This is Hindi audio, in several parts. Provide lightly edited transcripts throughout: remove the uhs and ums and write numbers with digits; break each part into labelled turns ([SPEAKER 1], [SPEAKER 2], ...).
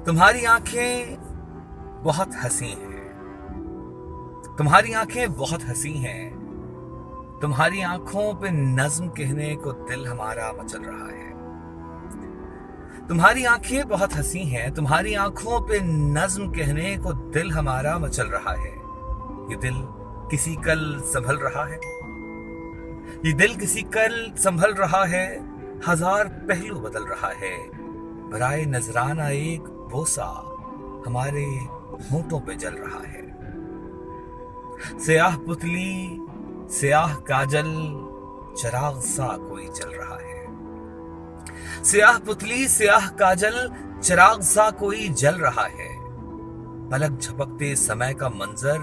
[SPEAKER 1] तुम्हारी आंखें बहुत हंसी हैं, तुम्हारी आंखें बहुत हंसी हैं, तुम्हारी आंखों पे नज्म कहने को दिल हमारा मचल रहा है। तुम्हारी आंखें बहुत हंसी हैं, तुम्हारी आंखों पे नज्म कहने को दिल हमारा मचल रहा है। ये दिल किसी कल संभल रहा है, ये दिल किसी कल संभल रहा है, हजार पहलू बदल रहा है। बराए नजराना एक बोसा हमारे होंठों पे जल रहा है। स्याह पुतली स्याह काजल चिराग सा कोई जल रहा है। स्याह पुतली स्याह काजल चिराग सा कोई जल रहा है। पलक झपकते समय का मंजर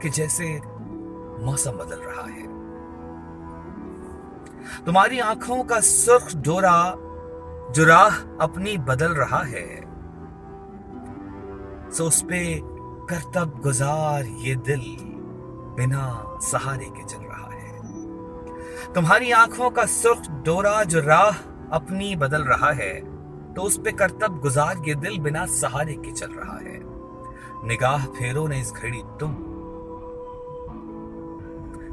[SPEAKER 1] कि जैसे मौसम बदल रहा है। तुम्हारी आंखों का सुर्ख डोरा जो राह अपनी बदल रहा है, सो उस पे करतब गुजार ये दिल बिना सहारे के चल रहा है। तुम्हारी आंखों का सुर्ख डोरा जो राह अपनी बदल रहा है, तो उस पे करतब गुजार ये दिल बिना सहारे के चल रहा है। निगाह फेरो न इस घड़ी तुम,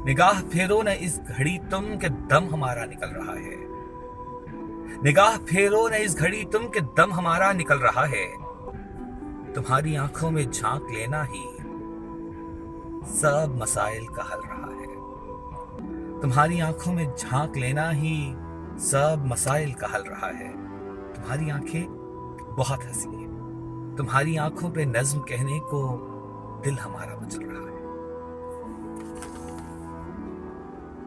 [SPEAKER 1] निगाह फेरो न इस घड़ी तुम के दम हमारा निकल रहा है। निगाह फेरो न इस घड़ी तुम के दम हमारा निकल रहा है। तुम्हारी आंखों में झांक लेना ही सब मसाइल का हल रहा है। तुम्हारी आंखों में झांक लेना ही सब मसाइल का हल रहा है। तुम्हारी आंखें बहुत हंसी है, तुम्हारी आंखों पे नज्म कहने को दिल हमारा मचल रहा है।